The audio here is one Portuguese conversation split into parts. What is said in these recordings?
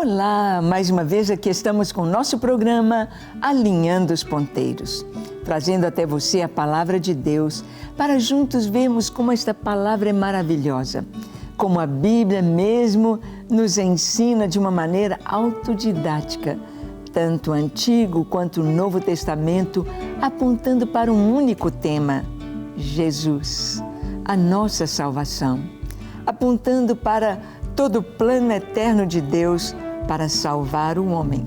Olá, mais uma vez aqui estamos com o nosso programa Alinhando os Ponteiros, trazendo até você a Palavra de Deus para juntos vermos como esta palavra é maravilhosa, como a Bíblia mesmo nos ensina de uma maneira autodidática, tanto o Antigo quanto o Novo Testamento, apontando para um único tema, Jesus, a nossa salvação, apontando para todo o plano eterno de Deus para salvar o homem,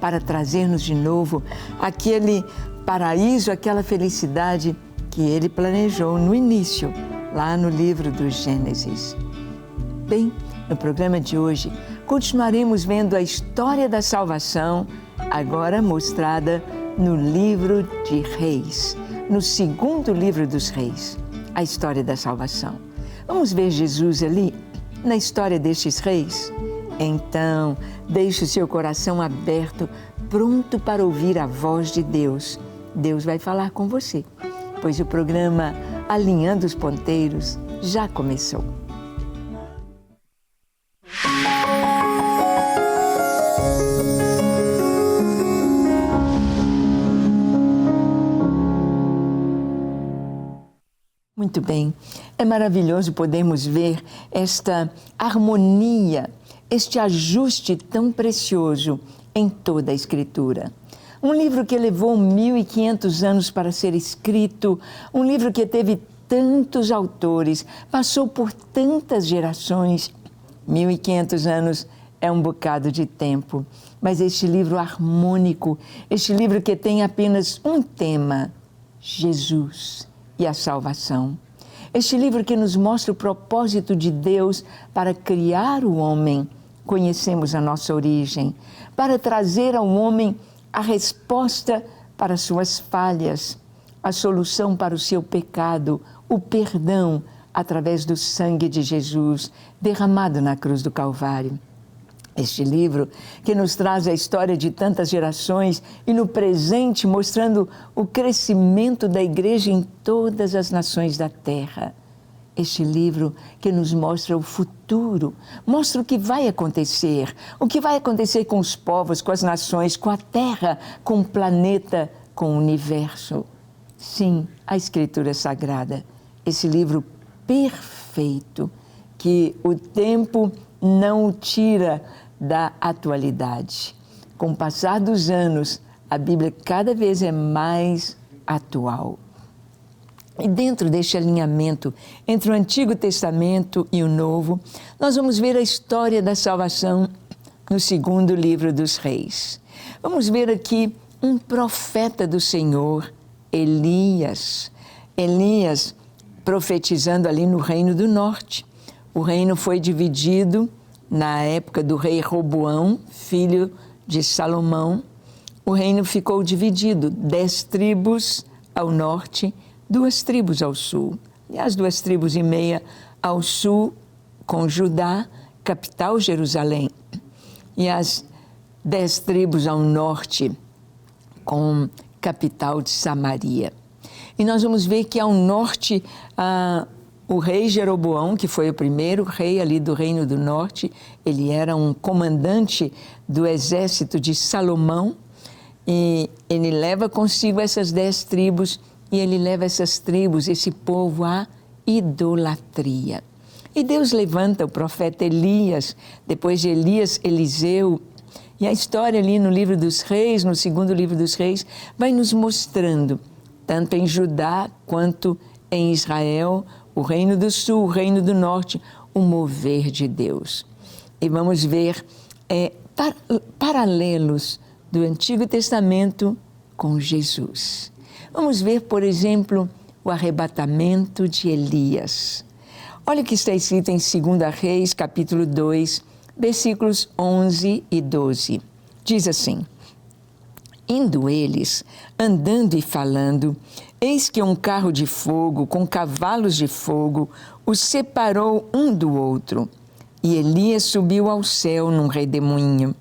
para trazer-nos de novo aquele paraíso, aquela felicidade que Ele planejou no início, lá no livro do Gênesis. Bem, no programa de hoje, continuaremos vendo a história da salvação, agora mostrada no livro de Reis, no segundo livro dos Reis, a história da salvação. Vamos ver Jesus ali na história destes reis? Então, deixe o seu coração aberto, pronto para ouvir a voz de Deus. Deus vai falar com você, pois o programa Alinhando os Ponteiros já começou. Muito bem, é maravilhoso podermos ver esta harmonia, este ajuste tão precioso em toda a Escritura. Um livro que levou 1.500 anos para ser escrito, um livro que teve tantos autores, passou por tantas gerações. 1.500 anos é um bocado de tempo, mas este livro harmônico, este livro que tem apenas um tema, Jesus e a salvação. Este livro que nos mostra o propósito de Deus para criar o homem, conhecemos a nossa origem, para trazer ao homem a resposta para suas falhas, a solução para o seu pecado, o perdão através do sangue de Jesus derramado na cruz do Calvário. Este livro que nos traz a história de tantas gerações e no presente mostrando o crescimento da igreja em todas as nações da terra. Este livro que nos mostra o futuro, mostra o que vai acontecer com os povos, com as nações, com a terra, com o planeta, com o universo. Sim, a Escritura Sagrada, esse livro perfeito que o tempo não o tira da atualidade. Com o passar dos anos, a Bíblia cada vez é mais atual. E dentro deste alinhamento entre o Antigo Testamento e o Novo, nós vamos ver a história da salvação no segundo livro dos Reis. Vamos ver aqui um profeta do Senhor, Elias. Elias profetizando ali no Reino do Norte. O reino foi dividido na época do rei Roboão, filho de Salomão. O reino ficou dividido, 10 tribos ao norte, 2 tribos ao sul. E as 2,5 tribos ao sul, com Judá, capital Jerusalém. E as 10 tribos ao norte, com capital de Samaria. E nós vamos ver que ao norte, o rei Jeroboão, que foi o primeiro rei ali do Reino do Norte, ele era um comandante do exército de Salomão, e ele leva consigo essas 10 tribos, e ele leva essas tribos, esse povo, à idolatria. E Deus levanta o profeta Elias, depois de Elias, Eliseu, e a história ali no livro dos Reis, no segundo livro dos Reis, vai nos mostrando, tanto em Judá quanto em Israel, o Reino do Sul, o Reino do Norte, o mover de Deus. E vamos ver paralelos do Antigo Testamento com Jesus. Vamos ver, por exemplo, o arrebatamento de Elias. Olha o que está escrito em 2 Reis, capítulo 2, versículos 11 e 12. Diz assim: Indo eles, andando e falando, eis que um carro de fogo, com cavalos de fogo, os separou um do outro. E Elias subiu ao céu num redemoinho.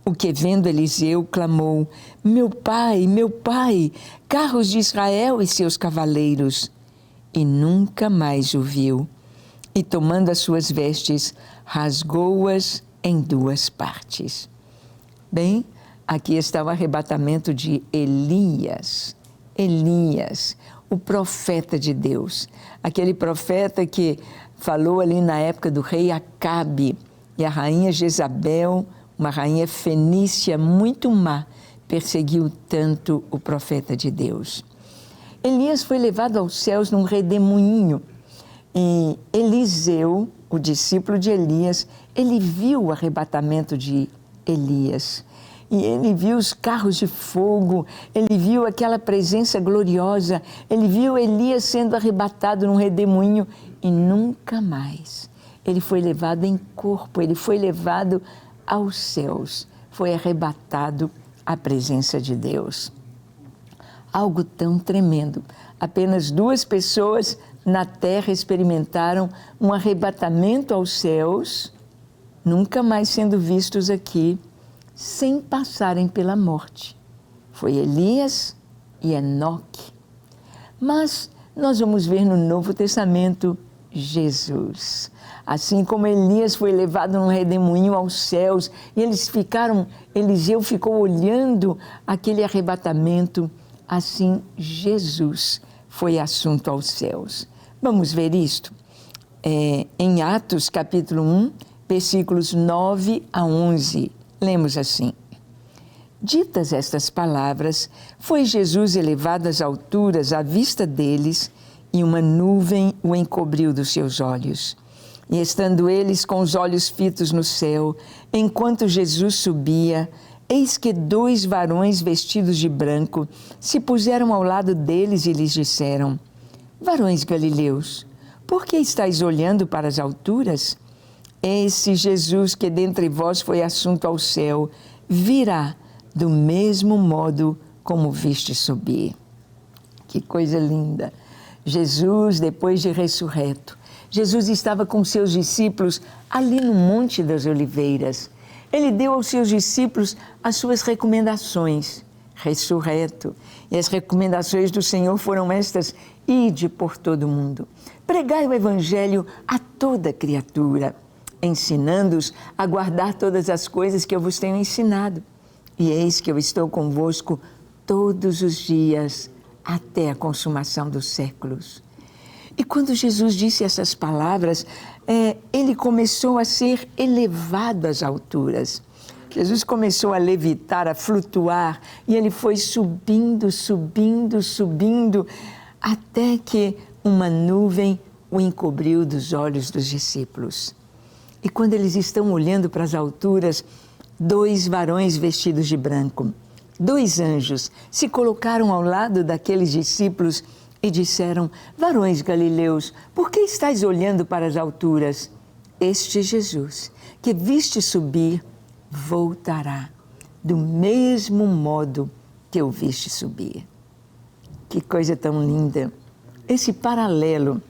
O que, vendo Eliseu, clamou: meu pai, carros de Israel e seus cavaleiros. E nunca mais o viu. E tomando as suas vestes, rasgou-as em duas partes. Bem, aqui está o arrebatamento de Elias. Elias, o profeta de Deus. Aquele profeta que falou ali na época do rei Acabe. E a rainha Jezabel, uma rainha fenícia muito má, perseguiu tanto o profeta de Deus. Elias foi levado aos céus num redemoinho. E Eliseu, o discípulo de Elias, ele viu o arrebatamento de Elias. E ele viu os carros de fogo, ele viu aquela presença gloriosa, ele viu Elias sendo arrebatado num redemoinho e nunca mais. Ele foi levado em corpo, ele foi levado aos céus, foi arrebatado à presença de Deus. Algo tão tremendo. Apenas 2 pessoas na terra experimentaram um arrebatamento aos céus, nunca mais sendo vistos aqui, sem passarem pela morte. Foi Elias e Enoque. Mas nós vamos ver no Novo Testamento Jesus. Assim como Elias foi levado num redemoinho aos céus, e Eliseu ficou olhando aquele arrebatamento, assim Jesus foi assunto aos céus. Vamos ver isto? Em Atos capítulo 1, versículos 9 a 11. Lemos assim: Ditas estas palavras, foi Jesus elevado às alturas à vista deles, e uma nuvem o encobriu dos seus olhos. E estando eles com os olhos fitos no céu, enquanto Jesus subia, eis que 2 varões vestidos de branco se puseram ao lado deles e lhes disseram: Varões galileus, por que estáis olhando para as alturas? Esse Jesus que dentre vós foi assunto ao céu, virá do mesmo modo como viste subir. Que coisa linda! Jesus, depois de ressurreto, Jesus estava com seus discípulos ali no Monte das Oliveiras. Ele deu aos seus discípulos as suas recomendações, ressurreto. E as recomendações do Senhor foram estas: ide por todo o mundo, pregai o Evangelho a toda criatura, ensinando-os a guardar todas as coisas que eu vos tenho ensinado. E eis que eu estou convosco todos os dias, até a consumação dos séculos. E quando Jesus disse essas palavras, ele começou a ser elevado às alturas. Jesus começou a levitar, a flutuar, e ele foi subindo, subindo, subindo, até que uma nuvem o encobriu dos olhos dos discípulos. E quando eles estão olhando para as alturas, 2 varões vestidos de branco, 2 anjos, se colocaram ao lado daqueles discípulos e disseram: Varões galileus, por que estáis olhando para as alturas? Este Jesus, que viste subir, voltará do mesmo modo que o viste subir. Que coisa tão linda! Esse paralelo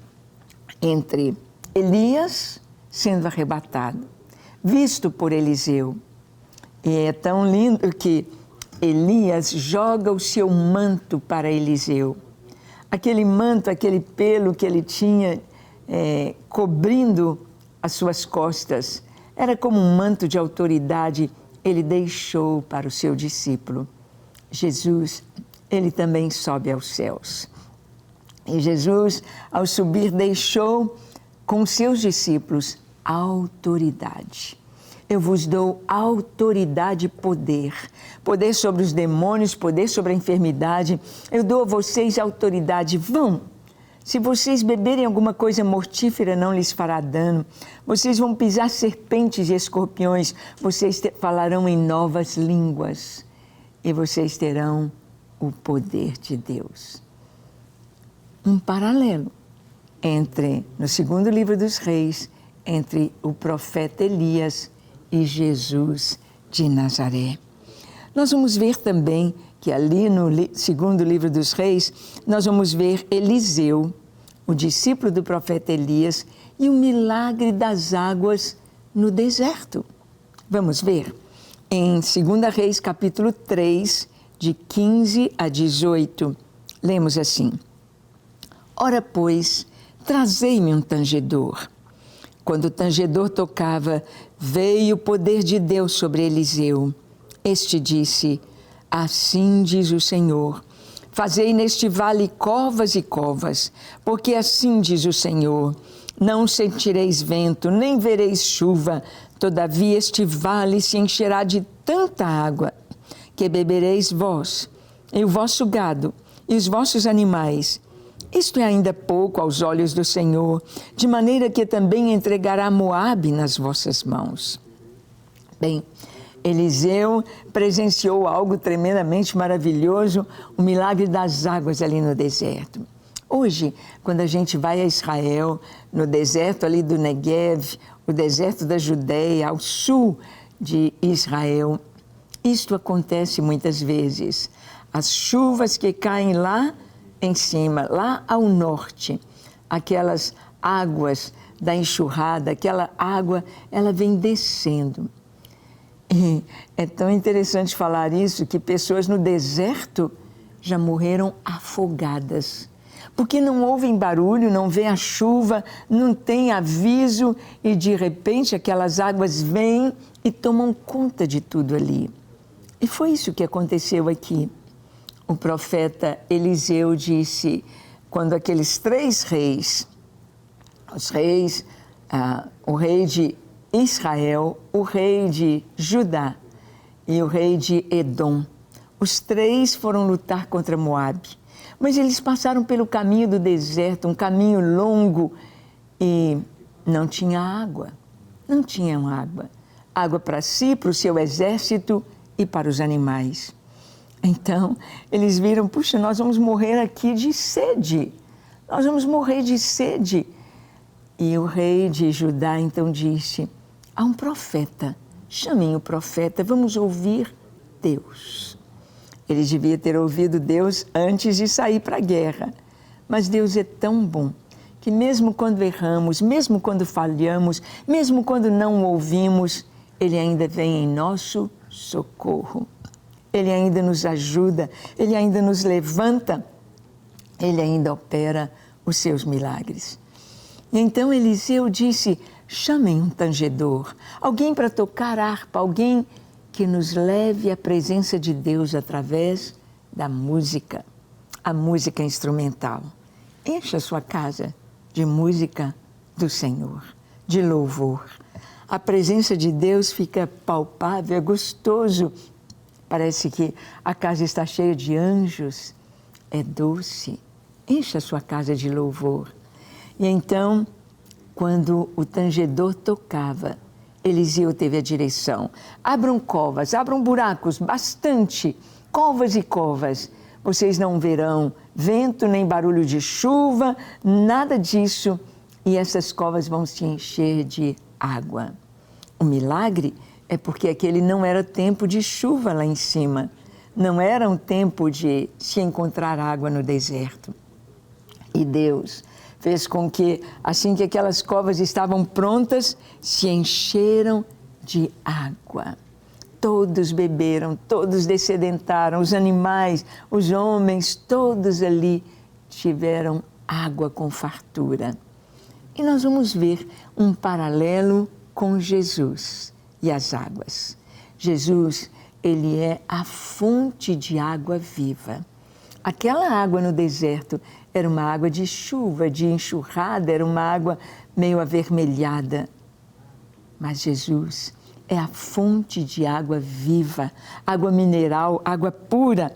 entre Elias sendo arrebatado, visto por Eliseu. E é tão lindo que Elias joga o seu manto para Eliseu. Aquele manto, aquele pelo que ele tinha cobrindo as suas costas, era como um manto de autoridade, ele deixou para o seu discípulo. Jesus, ele também sobe aos céus. E Jesus, ao subir, deixou com seus discípulos autoridade. Eu vos dou autoridade e poder. Poder sobre os demônios, poder sobre a enfermidade. Eu dou a vocês autoridade. Vão. Se vocês beberem alguma coisa mortífera, não lhes fará dano. Vocês vão pisar serpentes e escorpiões. Vocês falarão em novas línguas. E vocês terão o poder de Deus. Um paralelo entre, no 2º livro dos Reis, entre o profeta Elias e Jesus de Nazaré. Nós vamos ver também que ali no 2º livro dos Reis, nós vamos ver Eliseu, o discípulo do profeta Elias, e o milagre das águas no deserto. Vamos ver? Em 2 Reis, capítulo 3, de 15 a 18, lemos assim: Ora, pois, trazei-me um tangedor. Quando o tangedor tocava, veio o poder de Deus sobre Eliseu. Este disse: assim diz o Senhor, fazei neste vale covas e covas, porque assim diz o Senhor, não sentireis vento, nem vereis chuva, todavia este vale se encherá de tanta água, que bebereis vós, e o vosso gado, e os vossos animais. Isto é ainda pouco aos olhos do Senhor, de maneira que também entregará Moabe nas vossas mãos. Bem, Eliseu presenciou algo tremendamente maravilhoso, o milagre das águas ali no deserto. Hoje, quando a gente vai a Israel, no deserto ali do Negev, o deserto da Judeia, ao sul de Israel, isto acontece muitas vezes. As chuvas que caem lá em cima, lá ao norte, aquelas águas da enxurrada, aquela água, ela vem descendo. E é tão interessante falar isso, que pessoas no deserto já morreram afogadas. Porque não ouvem barulho, não vê a chuva, não tem aviso e de repente aquelas águas vêm e tomam conta de tudo ali. E foi isso que aconteceu aqui. O profeta Eliseu disse, quando aqueles 3 reis, os reis, o rei de Israel, o rei de Judá e o rei de Edom, os 3 foram lutar contra Moabe. Mas eles passaram pelo caminho do deserto, um caminho longo, e não tinha água. Não tinham água. Água para si, para o seu exército e para os animais. Então, eles viram, puxa, nós vamos morrer aqui de sede. Nós vamos morrer de sede. E o rei de Judá então disse, há um profeta, chamem o profeta, vamos ouvir Deus. Ele devia ter ouvido Deus antes de sair para a guerra. Mas Deus é tão bom que mesmo quando erramos, mesmo quando falhamos, mesmo quando não o ouvimos, Ele ainda vem em nosso socorro. Ele ainda nos ajuda, Ele ainda nos levanta, Ele ainda opera os seus milagres. E então Eliseu disse, chamem um tangedor, alguém para tocar harpa, alguém que nos leve à presença de Deus através da música, a música instrumental. Encha a sua casa de música do Senhor, de louvor. A presença de Deus fica palpável, é gostoso. Parece que a casa está cheia de anjos, é doce. Encha a sua casa de louvor. E então, quando o tangedor tocava, Eliseu teve a direção. Abram covas, abram buracos, bastante, covas e covas. Vocês não verão vento, nem barulho de chuva, nada disso. E essas covas vão se encher de água. O milagre é porque aquele não era tempo de chuva lá em cima. Não era um tempo de se encontrar água no deserto. E Deus fez com que, assim que aquelas covas estavam prontas, se encheram de água. Todos beberam, todos dessedentaram, os animais, os homens, todos ali tiveram água com fartura. E nós vamos ver um paralelo com Jesus e as águas. Jesus, Ele é a fonte de água viva. Aquela água no deserto era uma água de chuva, de enxurrada, era uma água meio avermelhada. Mas Jesus é a fonte de água viva, água mineral, água pura.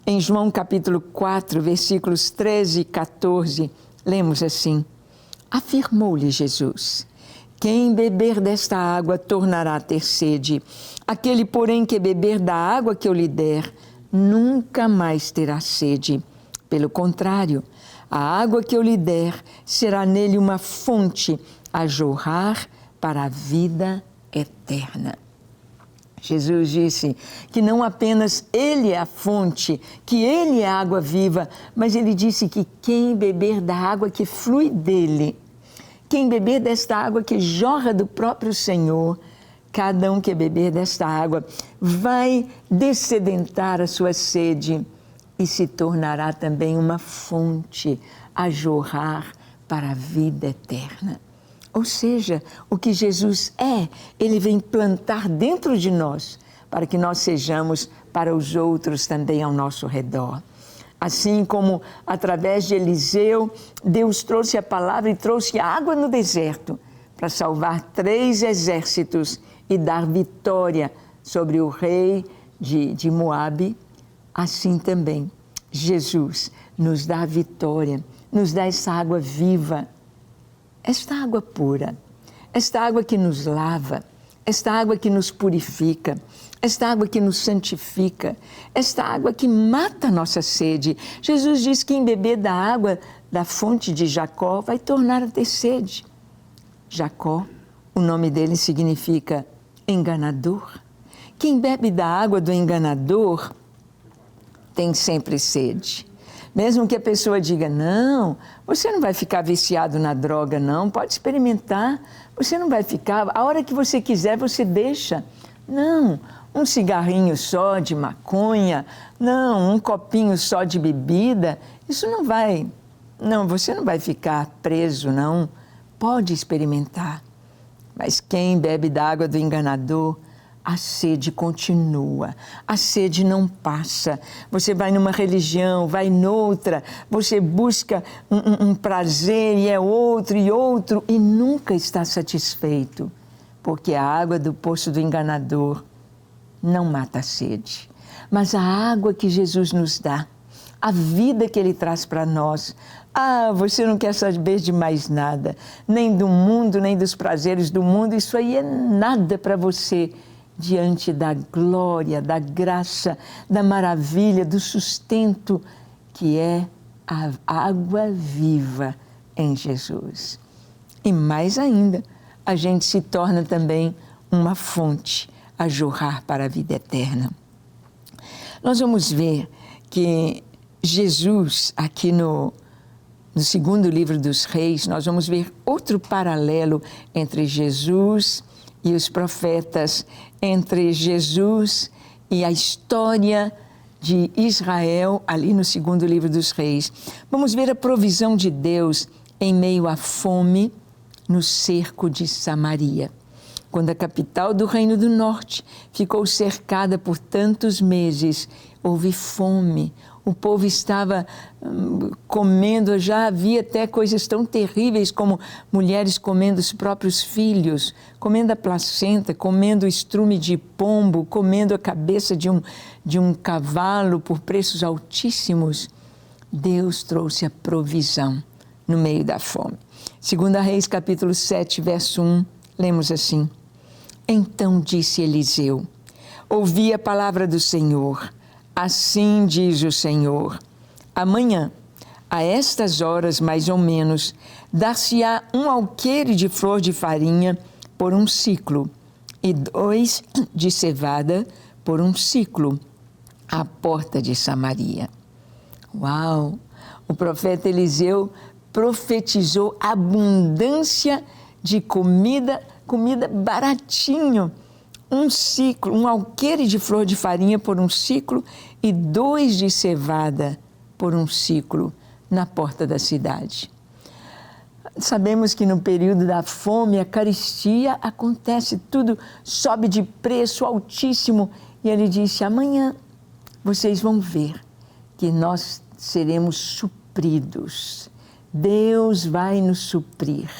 Em João capítulo 4, versículos 13 e 14, lemos assim, afirmou-lhe Jesus, quem beber desta água tornará a ter sede. Aquele, porém, que beber da água que eu lhe der, nunca mais terá sede. Pelo contrário, a água que eu lhe der será nele uma fonte a jorrar para a vida eterna. Jesus disse que não apenas Ele é a fonte, que Ele é a água viva, mas Ele disse que quem beber da água que flui dele, quem beber desta água que jorra do próprio Senhor, cada um que beber desta água vai dessedentar a sua sede e se tornará também uma fonte a jorrar para a vida eterna. Ou seja, o que Jesus é, Ele vem plantar dentro de nós, para que nós sejamos para os outros também ao nosso redor. Assim como através de Eliseu, Deus trouxe a palavra e trouxe água no deserto para salvar 3 exércitos e dar vitória sobre o rei de Moabe, assim também Jesus nos dá a vitória, nos dá essa água viva, esta água pura, esta água que nos lava, esta água que nos purifica, esta água que nos santifica, esta água que mata a nossa sede. Jesus diz que quem beber da água da fonte de Jacó vai tornar a ter sede. Jacó, o nome dele significa enganador. Quem bebe da água do enganador tem sempre sede. Mesmo que a pessoa diga, não, você não vai ficar viciado na droga, não, pode experimentar, você não vai ficar, a hora que você quiser você deixa. Não, um cigarrinho só de maconha, não, um copinho só de bebida, isso não vai, não, você não vai ficar preso, não, pode experimentar. Mas quem bebe da água do enganador, a sede continua, a sede não passa. Você vai numa religião, vai noutra, você busca um prazer e é outro e nunca está satisfeito, porque a água do poço do enganador não mata a sede. Mas a água que Jesus nos dá, a vida que Ele traz para nós, você não quer saber de mais nada, nem do mundo, nem dos prazeres do mundo, isso aí é nada para você, diante da glória, da graça, da maravilha, do sustento que é a água viva em Jesus. E mais ainda, a gente se torna também uma fonte a jorrar para a vida eterna. Nós vamos ver que Jesus, aqui no segundo livro dos Reis, nós vamos ver outro paralelo entre Jesus e os profetas, entre Jesus e a história de Israel, ali no segundo livro dos Reis. Vamos ver a provisão de Deus em meio à fome no cerco de Samaria. Quando a capital do Reino do Norte ficou cercada por tantos meses, houve fome. O povo estava comendo, já havia até coisas tão terríveis como mulheres comendo os próprios filhos, comendo a placenta, comendo o estrume de pombo, comendo a cabeça de um cavalo por preços altíssimos. Deus trouxe a provisão no meio da fome. 2 Reis, capítulo 7, verso 1, lemos assim: Então disse Eliseu, ouvi a palavra do Senhor. Assim diz o Senhor, amanhã, a estas horas mais ou menos, dar-se-á um alqueire de flor de farinha por um ciclo, e 2 de cevada por um ciclo, à porta de Samaria. Uau! O profeta Eliseu profetizou abundância de comida baratinho. Um ciclo, um alqueire de flor de farinha por um ciclo e 2 de cevada por um ciclo na porta da cidade. Sabemos que no período da fome, a carestia acontece, tudo sobe de preço altíssimo. E ele disse, amanhã vocês vão ver que nós seremos supridos. Deus vai nos suprir.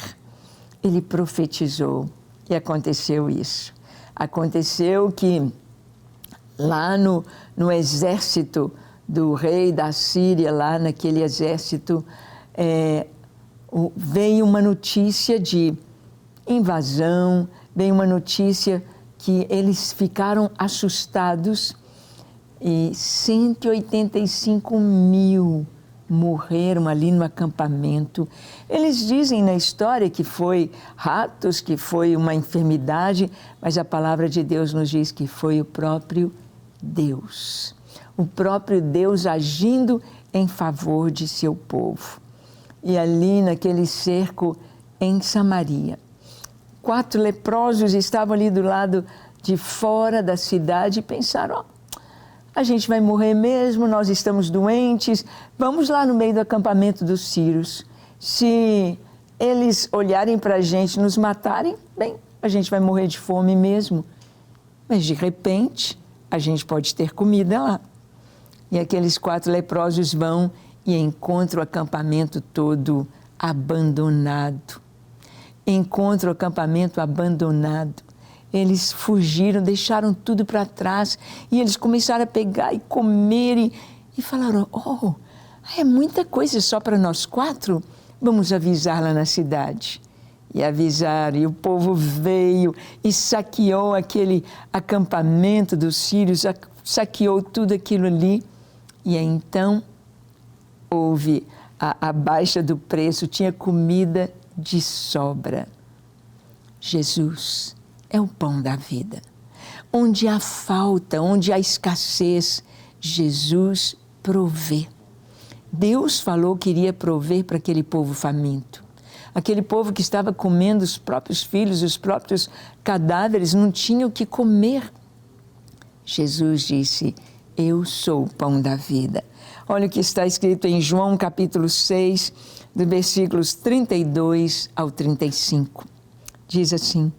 Ele profetizou e aconteceu isso. Aconteceu que lá no exército do rei da Síria, lá naquele exército, veio uma notícia de invasão, veio uma notícia que eles ficaram assustados e 185 mil morreram ali no acampamento. Eles dizem na história que foi ratos, que foi uma enfermidade, mas a palavra de Deus nos diz que foi o próprio Deus. O próprio Deus agindo em favor de seu povo. E ali naquele cerco em Samaria, 4 leprosos estavam ali do lado de fora da cidade e pensaram, a gente vai morrer mesmo, nós estamos doentes, vamos lá no meio do acampamento dos sírios. Se eles olharem para a gente, nos matarem, bem, a gente vai morrer de fome mesmo. Mas de repente, a gente pode ter comida lá. E aqueles 4 leprosos vão e encontram o acampamento todo abandonado. Encontram o acampamento abandonado. Eles fugiram, deixaram tudo para trás e eles começaram a pegar e comer e falaram, oh, é muita coisa só para nós 4? Vamos avisar lá na cidade. E avisaram, e o povo veio e saqueou aquele acampamento dos sírios, saqueou tudo aquilo ali. E aí, então houve a baixa do preço, tinha comida de sobra. Jesus é o pão da vida. Onde há falta, onde há escassez, Jesus provê. Deus falou que iria prover para aquele povo faminto. Aquele povo que estava comendo os próprios filhos, os próprios cadáveres, não tinha o que comer. Jesus disse, eu sou o pão da vida. Olha o que está escrito em João capítulo 6, dos versículos 32 ao 35. Diz assim,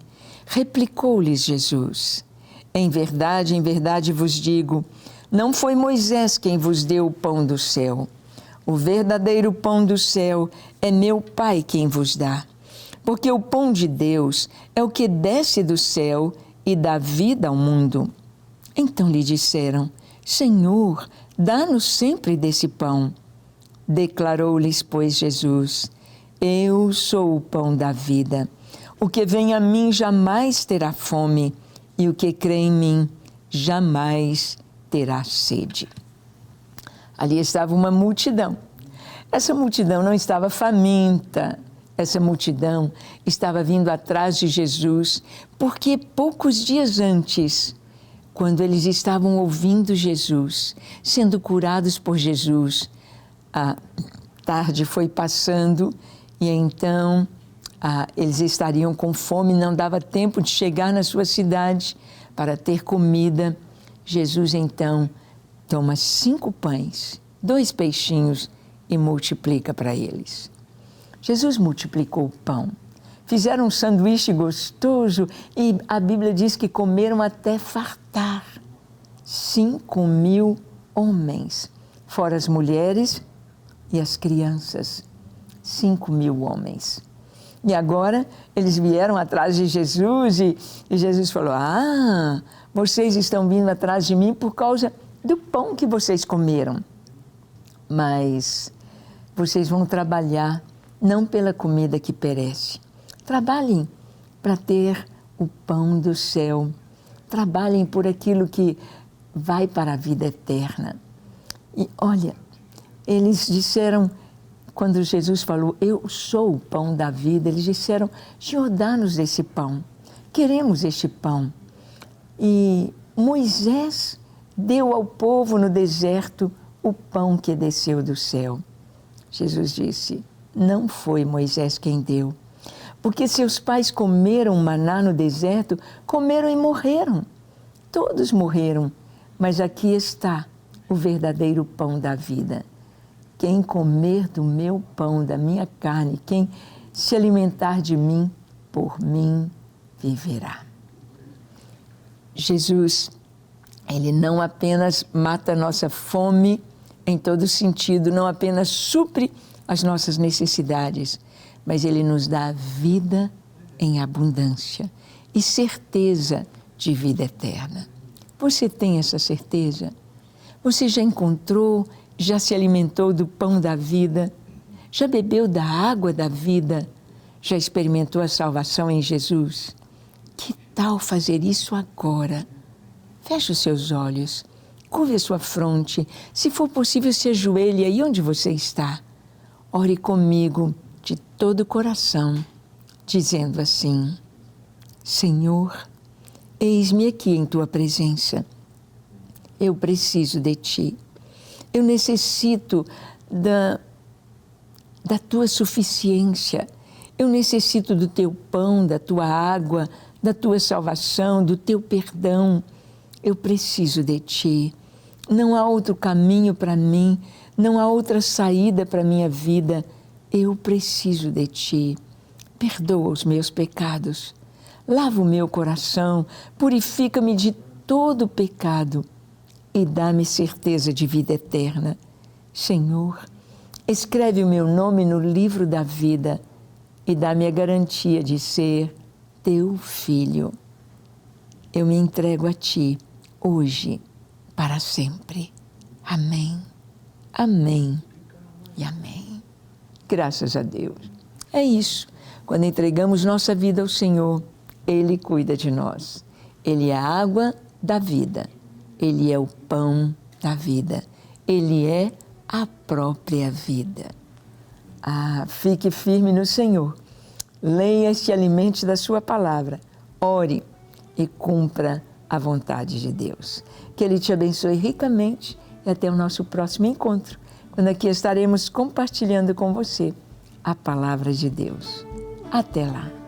replicou-lhes Jesus, em verdade vos digo, não foi Moisés quem vos deu o pão do céu. O verdadeiro pão do céu é meu Pai quem vos dá. Porque o pão de Deus é o que desce do céu e dá vida ao mundo. Então lhe disseram, Senhor, dá-nos sempre desse pão. Declarou-lhes, pois, Jesus, eu sou o pão da vida. O que vem a mim jamais terá fome, e o que crê em mim jamais terá sede. Ali estava uma multidão. Essa multidão não estava faminta. Essa multidão estava vindo atrás de Jesus, porque poucos dias antes, quando eles estavam ouvindo Jesus, sendo curados por Jesus, a tarde foi passando e então eles estariam com fome, não dava tempo de chegar na sua cidade para ter comida. Jesus então toma 5 pães, 2 peixinhos e multiplica para eles. Jesus multiplicou o pão, fizeram um sanduíche gostoso e a Bíblia diz que comeram até fartar. 5.000 homens, fora as mulheres e as crianças. 5.000 homens. E agora eles vieram atrás de Jesus e Jesus falou, vocês estão vindo atrás de mim por causa do pão que vocês comeram. Mas vocês vão trabalhar não pela comida que perece. Trabalhem para ter o pão do céu. Trabalhem por aquilo que vai para a vida eterna. E olha, eles disseram, quando Jesus falou, eu sou o pão da vida, eles disseram, Senhor, dá-nos esse pão. Queremos este pão. E Moisés deu ao povo no deserto o pão que desceu do céu. Jesus disse, não foi Moisés quem deu, porque seus pais comeram maná no deserto, comeram e morreram. Todos morreram, mas aqui está o verdadeiro pão da vida. Quem comer do meu pão, da minha carne, quem se alimentar de mim, por mim viverá. Jesus, Ele não apenas mata a nossa fome em todo sentido, não apenas supre as nossas necessidades, mas Ele nos dá vida em abundância e certeza de vida eterna. Você tem essa certeza? Você já encontrou, já se alimentou do pão da vida? Já bebeu da água da vida? Já experimentou a salvação em Jesus? Que tal fazer isso agora? Feche os seus olhos, curve a sua fronte. Se for possível, se ajoelhe aí onde você está. Ore comigo de todo o coração, dizendo assim, Senhor, eis-me aqui em Tua presença. Eu preciso de Ti. Eu necessito da Tua suficiência. Eu necessito do Teu pão, da Tua água, da Tua salvação, do Teu perdão. Eu preciso de Ti. Não há outro caminho para mim, não há outra saída para a minha vida. Eu preciso de Ti. perdoa os meus pecados, lava o meu coração, purifica-me de todo pecado e dá-me certeza de vida eterna. Senhor, escreve o meu nome no livro da vida e dá-me a garantia de ser teu filho. Eu me entrego a ti, hoje, para sempre. Amém, amém e amém. Graças a Deus. É isso. Quando entregamos nossa vida ao Senhor, Ele cuida de nós. Ele é a água da vida. Ele é o pão da vida. Ele é a própria vida. Fique firme no Senhor. Leia e se alimente da sua palavra. Ore e cumpra a vontade de Deus. Que Ele te abençoe ricamente e até o nosso próximo encontro, quando aqui estaremos compartilhando com você a palavra de Deus. Até lá.